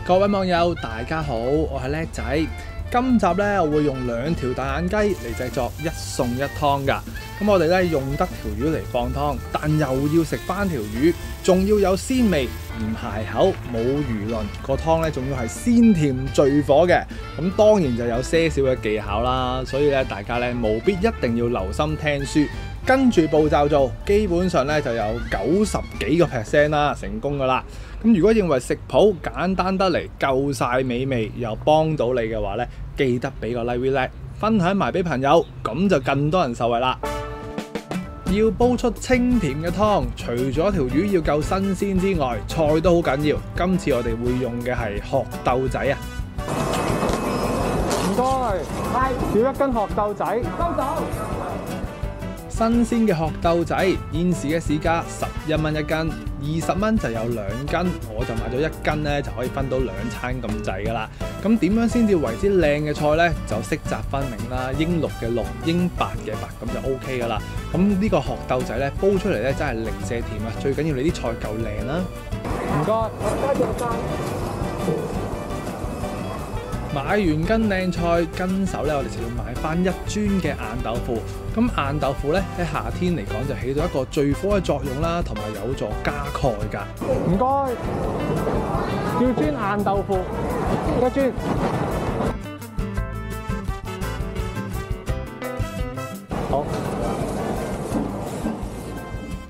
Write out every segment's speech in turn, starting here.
各位網友，大家好，我係叻仔。今集咧，我會用2條大眼雞嚟製作1餸1湯㗎。咁我哋咧用得條魚嚟放湯，但又要食翻條魚，仲要有鮮味，唔鞋口，冇魚鱗。個湯咧仲要係鮮甜聚火嘅。咁當然就有些少嘅技巧啦，所以咧大家咧務必一定要留心聽書。跟住步驟做，基本上咧就有90幾個%啦，成功噶啦。咁如果認為食譜簡單得嚟，夠晒美味，又幫到你嘅話咧，記得俾個 like， 分享埋俾朋友，咁就更多人受惠啦。要煲出清甜嘅湯，除咗條魚要夠新鮮之外，菜都好緊要。今次我哋會用嘅係殼豆仔啊！唔該，少1斤殼豆仔。收到。新鮮嘅殼豆仔，現時嘅市價11蚊1斤，20蚊就有2斤，我就買咗1斤咧，就可以分到2餐咁滯噶啦。咁點樣先至為之靚嘅菜呢？就色澤分明啦，英綠嘅綠，英白嘅白，咁就 OK 噶啦。咁呢個殼豆仔咧，煲出嚟咧真係零舍甜啊！最緊要你啲菜夠靚啦。唔該，多謝晒。買完斤靚菜，跟手咧，我哋就要買翻1磚嘅硬豆腐。咁硬豆腐咧喺夏天嚟講就起到一個聚火嘅作用啦，同埋有助加鈣㗎。唔該，要磚硬豆腐1磚。好。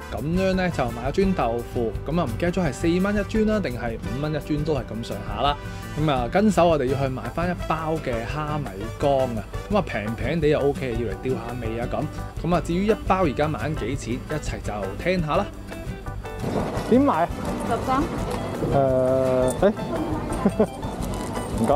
咁樣咧就買咗磚豆腐，咁啊唔記得咗係4蚊1磚啦，定係5蚊1磚都係咁上下啦。咁啊跟手我哋要去買翻1包嘅蝦米乾啊，咁啊平平地就 OK， 要嚟吊下味啊咁。咁啊至於1包而家賣緊幾錢，一齊就聽下啦。點買？13。唔該。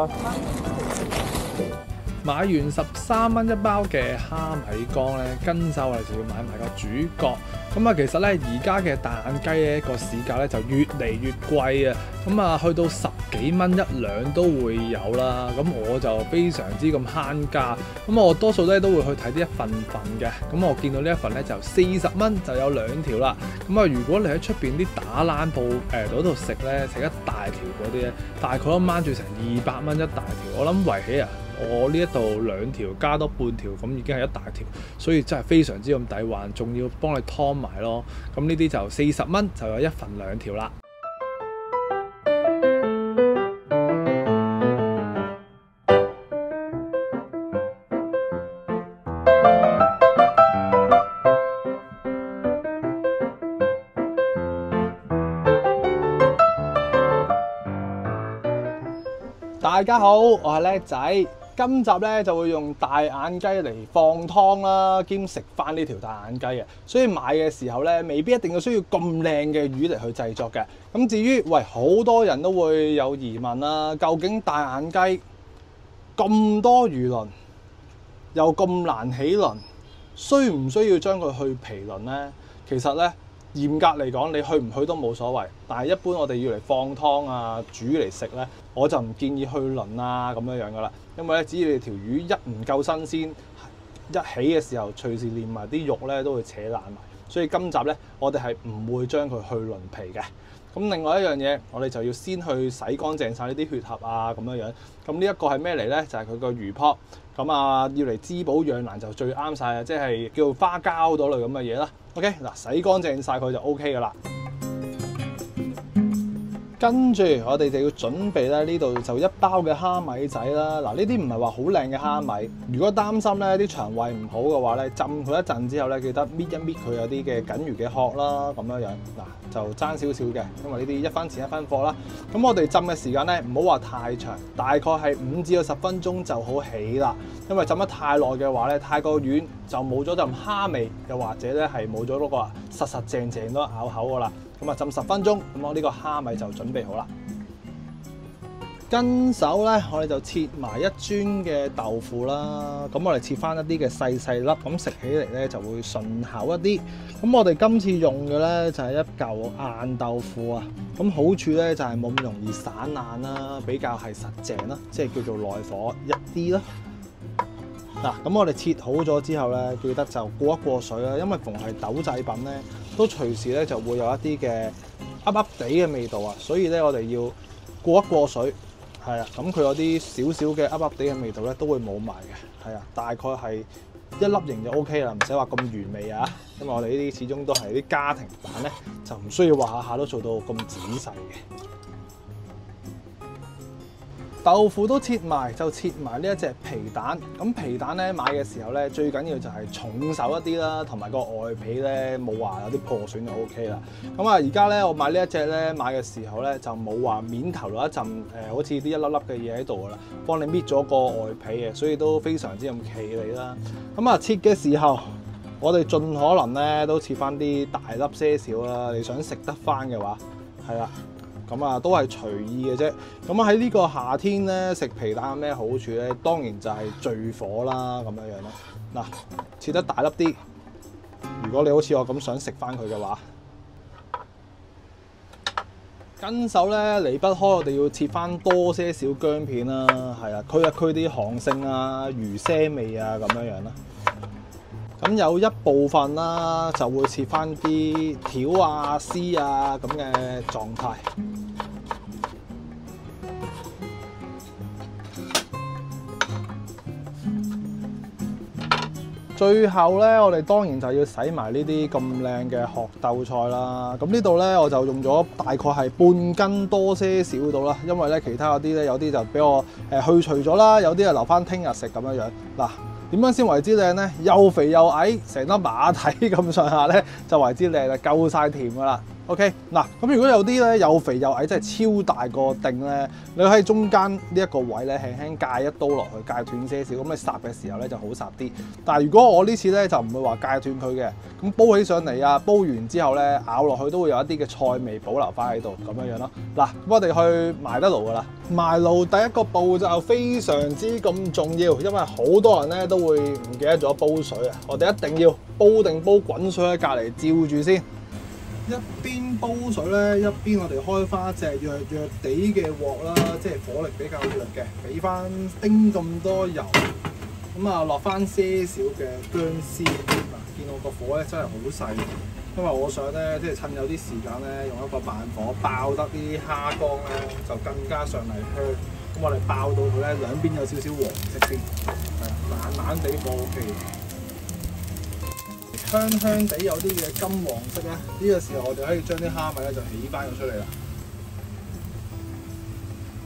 買完13蚊1包嘅蝦米乾咧，跟手我哋就要買埋個主角。咁啊，其實咧而家嘅大眼雞咧個市價咧就越嚟越貴啊！咁啊，去到10幾蚊1兩都會有啦。咁我就非常之咁慳價。咁我多數咧都會去睇啲一份份嘅。咁我見到呢一份咧就40蚊就有2條啦。咁啊，如果你喺出邊啲打冷鋪嗰度食咧，食一大條嗰啲咧，大概都掹住成200蚊一大條。我諗圍起啊！我呢一度2條加多半條，咁已經係一大條，所以真係非常之咁抵玩，仲要幫你湯埋咯。咁呢啲就40蚊就有1份2條啦。大家好，我係叻仔。今集咧就會用大眼雞嚟放湯啦，兼食翻呢條大眼雞嘅。所以買嘅時候咧，未必一定要需要咁靚嘅魚嚟去製作嘅。咁至於好多人都會有疑問啦，究竟大眼雞咁多魚鱗，又咁難起鱗，需唔需要將佢去皮鱗呢？其實咧，嚴格嚟講，你去唔去都冇所謂。但係一般我哋要嚟放湯啊、煮嚟食咧，我就唔建議去鱗啊咁樣噶啦。因為咧，只要你條魚一唔夠新鮮，一起嘅時候隨時連埋啲肉咧都會扯爛埋。所以今集咧，我哋係唔會將佢去鱗皮嘅。咁另外一樣嘢，我哋就要先去洗乾淨晒呢啲血合啊咁樣。咁呢一個係咩嚟咧？就係佢個魚泡。咁啊，要嚟滋補養顏就最啱晒啊！即係叫花膠嗰類咁嘅嘢啦。OK， 嗱，洗乾淨晒佢就 OK 噶啦。跟住我哋就要準備咧，呢度就1包嘅蝦米仔啦。嗱，呢啲唔係話好靚嘅蝦米。如果擔心咧啲腸胃唔好嘅話咧，浸佢一陣之後咧，記得搣一搣佢有啲嘅僅餘嘅殼啦，咁樣。嗱，就爭少少嘅，因為呢啲1分錢1分貨啦。咁我哋浸嘅時間咧，唔好話太長，大概係5至10分鐘就好起啦。因為浸得太耐嘅話咧，太過軟就冇咗陣蝦味，又或者咧係冇咗嗰個實實正正都咬口噶啦。咁啊，浸10分鐘，咁我呢個蝦米就準備好啦。跟手咧，我哋就切埋1磚嘅豆腐啦。咁我哋切翻一啲嘅細粒，咁食起嚟咧就會順口一啲。咁我哋今次用嘅咧就係一嚿硬豆腐啊。咁好處咧就係冇咁容易散爛啦，比較係實淨啦，即係叫做耐火一啲啦。嗱，咁我哋切好咗之後咧，記得就過一過水啦，因為逢係豆製品咧，都隨時咧就會有一啲嘅噏噏地嘅味道啊，所以咧我哋要過一過水，係啊，咁佢有啲少少嘅噏噏地嘅味道咧，都會冇埋嘅。係啊，大概係一粒型就 OK 啦，唔使話咁完美啊。因為我哋呢啲始終都係啲家庭版咧，就唔需要話下下都做到咁仔細嘅。豆腐都切埋，就切埋呢一隻皮蛋。咁皮蛋咧買嘅時候咧，最緊要就係重手一啲啦，同埋個外皮咧冇話有啲破損就 OK 啦。咁啊，而家咧我買呢一隻咧買嘅時候咧就冇話面頭有一陣好似啲一粒粒嘅嘢喺度噶啦，幫你搣咗個外皮嘅，所以都非常之咁企理啦。咁啊，切嘅時候我哋盡可能咧都切翻啲大粒些少啦。你想食得翻嘅話，係啦。咁啊，都係隨意嘅啫。咁喺呢個夏天咧，食皮蛋有咩好處咧？當然就係聚火啦，咁樣樣咯。嗱，切得大粒啲。如果你好似我咁想食翻佢嘅話，跟手咧離不開我哋要切翻多些少薑片啦，係啊，驅一驅啲寒性啊、魚腥味啊，咁樣樣啦。咁有一部分啦，就會切翻啲條啊、絲啊咁嘅狀態。最後咧，我哋當然就要洗埋呢啲咁靚嘅殼豆菜啦。咁呢度咧，我就用咗大概係半斤多些少到啦，因為咧其他嗰啲咧有啲就俾我去除咗啦，有啲係留翻聽日食咁樣樣。嗱，點樣先為之靚咧？又肥又矮，成粒馬蹄咁上下咧，就為之靚啦，夠晒甜噶啦。OK， 嗱，咁如果有啲咧又肥又矮，真係超大個頂咧，你喺中間呢一個位咧輕輕界一刀落去，界斷些少，咁你烚嘅時候咧就好烚啲。但係如果我呢次咧就唔會話界斷佢嘅，咁煲起上嚟啊，煲完之後咧咬落去都會有一啲嘅菜味保留翻喺度，咁樣樣咯。嗱，咁我哋去埋得爐噶啦。埋爐第一個步驟非常之咁重要，因為好多人咧都會唔記得咗煲水啊。我哋一定要煲定煲滾水喺隔離照住先。一邊煲水咧，一邊我哋開翻一隻弱弱地嘅鑊啦，即係火力比較弱嘅，俾翻丁咁多油，咁啊落翻些少嘅薑絲。嗱，見我個火咧真係好細，因為我想咧即係趁有啲時間咧，用一個慢火爆得啲蝦乾咧，就更加上嚟香。咁我哋爆到佢咧兩邊有少少黃色先，係慢慢地過 OK。香香地有啲嘅金黃色咧，呢個時候我哋可以將啲蝦米咧就起翻佢出嚟啦。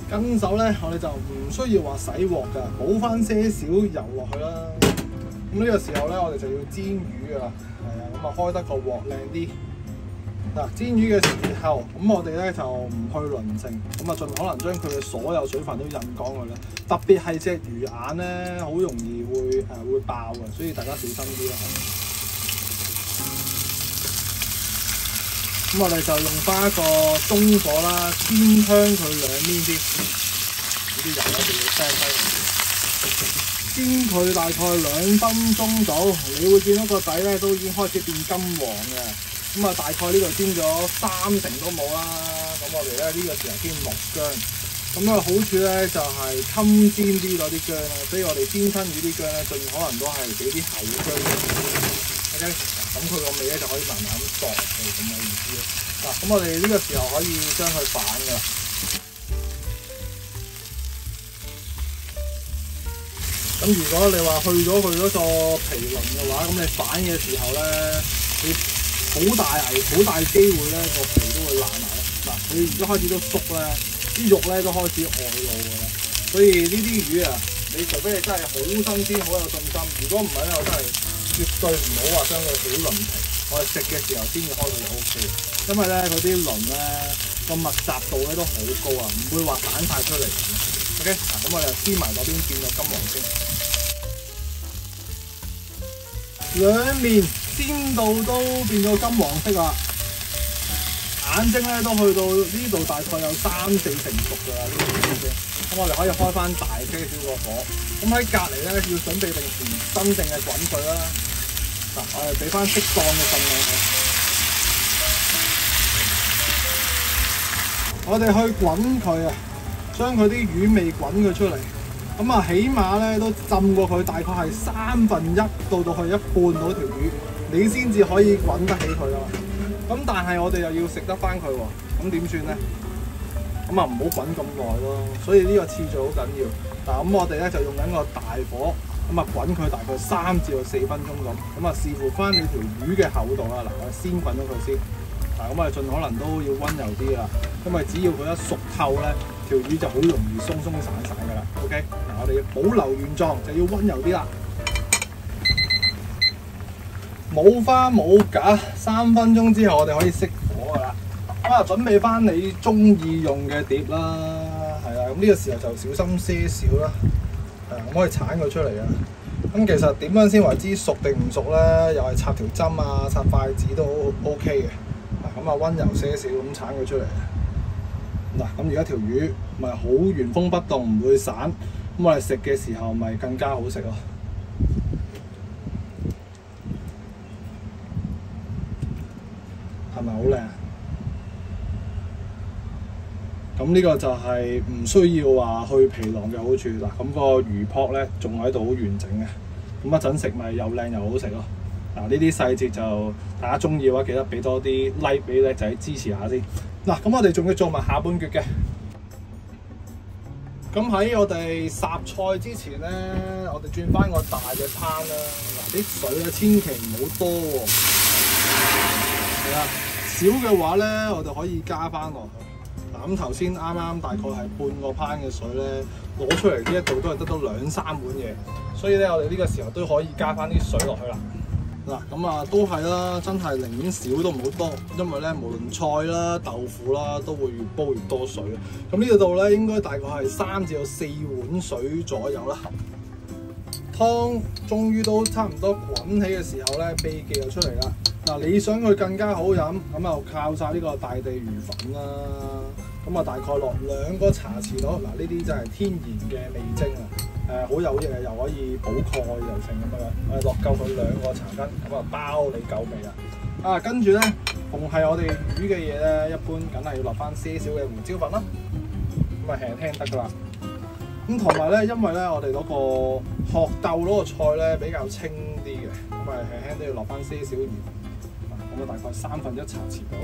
跟手咧，我哋就唔需要話洗鑊㗎，補翻些少油落去啦。咁呢個時候咧，我哋就要煎魚㗎啦。係啊，咁啊開得個鑊靚啲。嗱，煎魚嘅時候，咁我哋咧就唔去輪剩，咁啊盡可能將佢嘅所有水分都印乾佢啦。特別係隻魚眼咧，好容易會爆嘅，所以大家小心啲啦。咁我哋就用翻一個中火啦，煎香佢兩邊先。呢啲油一定要聲低，煎佢大概2分鐘到，你會見到個底咧都已經開始變金黃嘅。咁啊，大概呢度煎咗30%都冇啦。咁我哋咧呢個時候先落薑。咁啊好處咧就係襟煎啲嗰啲薑啦，所以我哋煎親魚啲薑咧，盡可能都係俾啲厚薑。OK。咁佢個味咧就可以慢慢索落去咁嘅意思咯。嗱，咁我哋呢個時候可以將佢反㗎啦。咁如果你話去咗佢嗰個皮鱗嘅話，咁你反嘅時候咧，你好大機會咧個皮都會爛埋啦。嗱，佢而家開始都縮咧，啲肉咧都開始外露㗎啦。所以呢啲魚啊，你除非你真係好新鮮、好有信心，如果唔係咧，我真係絕對唔好話將佢起鱗皮，我哋食嘅時候先至開到就 O K。因為咧佢啲鱗咧個密集度咧都好高啊，唔會話散晒出嚟。OK， 嗱咁我哋就煎埋嗰邊變到金黃先，兩面煎到都變到金黃色啦，眼睛咧都去到呢度大概有3-4成熟㗎啦呢啲眼睛。咁我哋可以開翻大些少個火。咁喺隔離咧要準備定真正嘅滾水啦。嗱，我哋俾翻適當嘅份量佢。我哋去滾佢啊，將佢啲魚味滾佢出嚟。咁啊，起碼咧都浸過佢大概係1/3到去1半到條魚，你先至可以滾得起佢啊。咁但係我哋又要食得翻佢喎，咁點算咧？咁咁啊唔好滾咁耐咯。所以呢個次序好緊要。嗱，咁我哋咧就用緊個大火，咁啊滾佢大概3至到4分鐘咁。咁啊視乎翻你條魚嘅厚度啦。嗱，我先滾咗佢先。嗱，咁我哋盡可能都要溫柔啲啦，因為只要佢一熟透咧，條魚就好容易鬆鬆散散噶啦。OK， 嗱，我哋要保留原狀就要溫柔啲啦。冇花冇假，3分鐘之後我哋可以熄火噶啦。咁啊，準備翻你中意用嘅碟啦，係啦。咁呢個時候就小心些少啦。咁可以鏟佢出嚟啊。咁其實點樣先為之熟定唔熟咧？又係插條針啊，插筷子都 OK 嘅。咁啊，溫柔些少咁鏟佢出嚟。嗱，咁而家條魚咪好原封不動，唔會散。咁我哋食嘅時候咪更加好食咯。係咪好靚？咁呢個就係唔需要話去皮囊嘅好處。嗱，咁個魚泡咧仲喺度好完整嘅。咁一陣食咪又靚又好食咯。嗱，呢啲細節就大家中意嘅話，記得俾多啲 like 俾叻仔支持下先。嗱，咁我哋仲要做埋下半橛嘅。咁喺我哋烚菜之前咧，我哋轉翻個大嘅攤啦。嗱，啲水咧千祈唔好多喎。係啊，少嘅話咧，我哋可以加翻落去。嗱，咁頭先啱啱大概係半個攤嘅水咧，攞出嚟呢一度都係得到2-3碗嘢，所以咧我哋呢個時候都可以加翻啲水落去啦。嗱，咁啊都係啦，真係寧願少都唔好多，因為咧無論菜啦、豆腐啦，都會越煲越多水。咁呢度咧應該大概係3至到4碗水左右啦。湯終於都差唔多滾起嘅時候咧，秘技就出嚟啦。嗱，你想佢更加好飲，咁就靠晒呢個大地魚粉啦。咁啊，大概落2個茶匙度。嗱，呢啲就係天然嘅味精啊。好有益啊，又可以補鈣又成咁樣。我哋落夠佢2個茶羹，咁啊包你夠味啦。跟住咧，逢係我哋魚嘅嘢咧，一般梗係要落翻些少嘅胡椒粉啦。咁啊輕輕得噶啦。咁同埋咧，因為咧我哋嗰個學豆嗰個菜咧比較清啲嘅，咁啊輕輕都要落翻些少鹽。咁啊大概1/3茶匙到。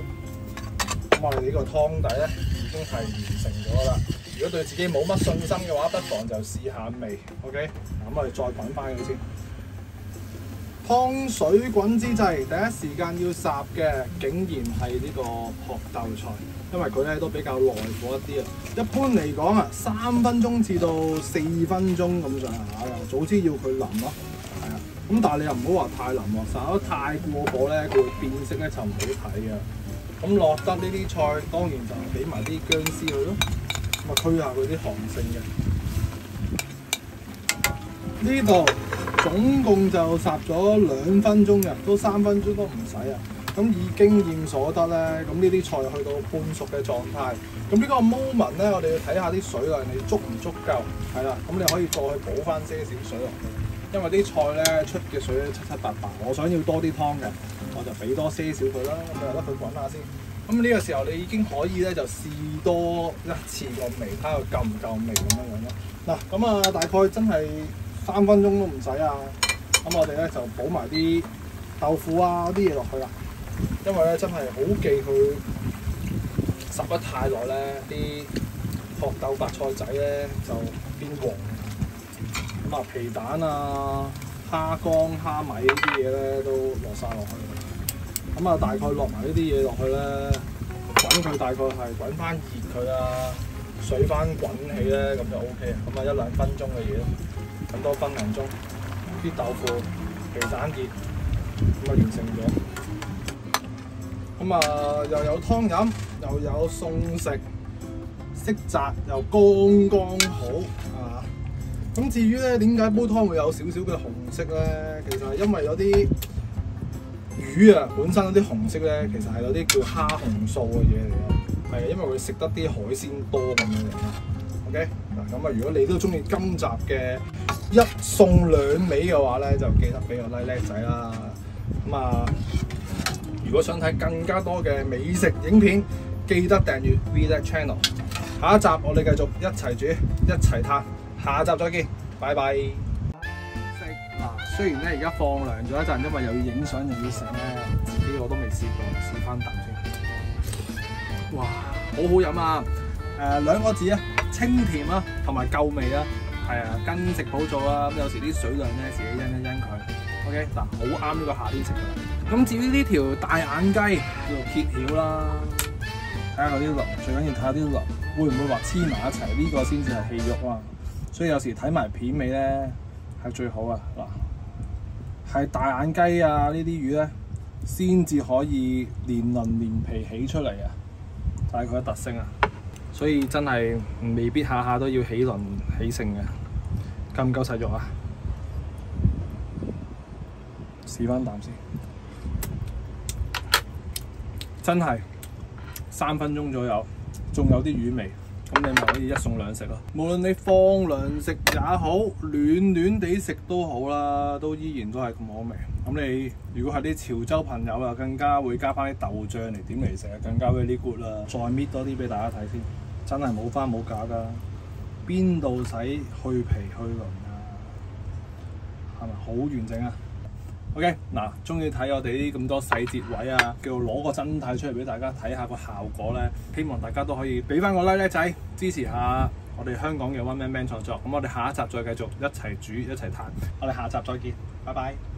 咁我哋呢個湯底咧已經係完成咗啦。如果對自己冇乜信心嘅話，不妨就試下味。OK， 咁我哋再滾翻佢先。湯水滾之際，第一時間要烚嘅竟然係呢個學豆菜，因為佢咧都比較耐火一啲啊。一般嚟講啊，3分鐘至到4分鐘咁上下啦。早知要佢腍咯，係啊。咁但係你又唔好話太腍喎，烚得太過火咧，佢會變色咧就唔好睇嘅。咁落得呢啲菜，當然就俾埋啲薑絲佢咯。咁啊，驅下佢啲寒性嘅。呢度總共就烚咗2分鐘嘅，都3分鐘都唔使啊。咁以經驗所得咧，咁呢啲菜去到半熟嘅狀態。咁呢個 moment 咧，我哋要睇下啲水量你足唔足夠，係啦。咁你可以再去補翻些少水落去，因為啲菜咧出嘅水咧七七八八。我想要多啲湯嘅，我就俾多些少佢啦。咁就得佢滾下先。咁呢個時候你已經可以咧就試多一次個味，睇下佢夠唔夠味咁樣樣咯。嗱，咁啊大概真係3分鐘都唔使啊。咁我哋咧就補埋啲豆腐啊啲嘢落去啦。因為咧真係好忌佢烚得太耐咧，啲學豆白菜仔咧就變黃。咁啊皮蛋啊、蝦乾、蝦米呢啲嘢咧都落晒落去。咁啊，大概落埋呢啲嘢落去咧，滾佢大概係滾翻熱佢啊，水翻滾起咧，咁就 OK 啊。咁啊1-2分鐘嘅嘢，咁多分零鐘，啲豆腐、皮蛋熱，咁啊完成咗。咁啊又有湯飲，又有餸食，色澤又剛剛好啊。咁至於咧點解煲湯會有少少嘅紅色咧？其實係因為有啲魚啊，本身嗰啲紅色咧，其實係有啲叫蝦紅素嘅嘢嚟嘅，係因為佢食得啲海鮮多咁樣樣啦。OK， 嗱咁啊，如果你都中意今集嘅一餸兩味嘅話咧，就記得俾個 like 叻仔啦。咁啊，如果想睇更加多嘅美食影片，記得訂閱 VLEG Channel。下一集我哋繼續一齊煮一齊嘆，下集再見，拜拜。雖然咧而家放涼咗一陣，因為又要影相又要食咧，自己我都未試過，試翻啖先。哇，好好飲啊！兩個字啊，清甜啊，同埋夠味啊。係啊，跟食譜做啦。咁有時啲水量咧，自己因一因佢。OK， 嗱，好啱呢個夏天食㗎。咁至於呢條大眼雞叫做揭曉啦，睇下嗰啲鱗，最緊要睇下啲鱗會唔會話黐埋一齊，呢個先至係戲肉啊。所以有時睇埋片尾咧係最好啊。嗱，係大眼雞啊呢啲魚咧，先至可以連鱗連皮起出嚟啊，就係佢嘅特性啊。所以真係未必下下都要起鱗起成嘅。夠唔夠細肉啊？試翻啖先，真係3分鐘左右，仲有啲魚味，咁你咪可以一餸兩食咯。無論你放涼食也好，暖暖地食都好啦，都依然都係咁好味。咁你如果係啲潮州朋友啊，更加會加翻啲豆醬嚟點嚟食啊，更加 very good 啦。再搣多啲俾大家睇先，真係冇花冇假㗎，邊度使去皮去鱗啊？係咪好完整啊？OK， 嗱，中意睇我哋呢啲咁多細節位啊，叫做攞個真態出嚟俾大家睇下個效果咧，希望大家都可以俾翻個 like 仔，支持下我哋香港嘅 One Man Man 創作。咁我哋下一集再繼續一齊煮一齊彈，我哋下集再見，拜拜。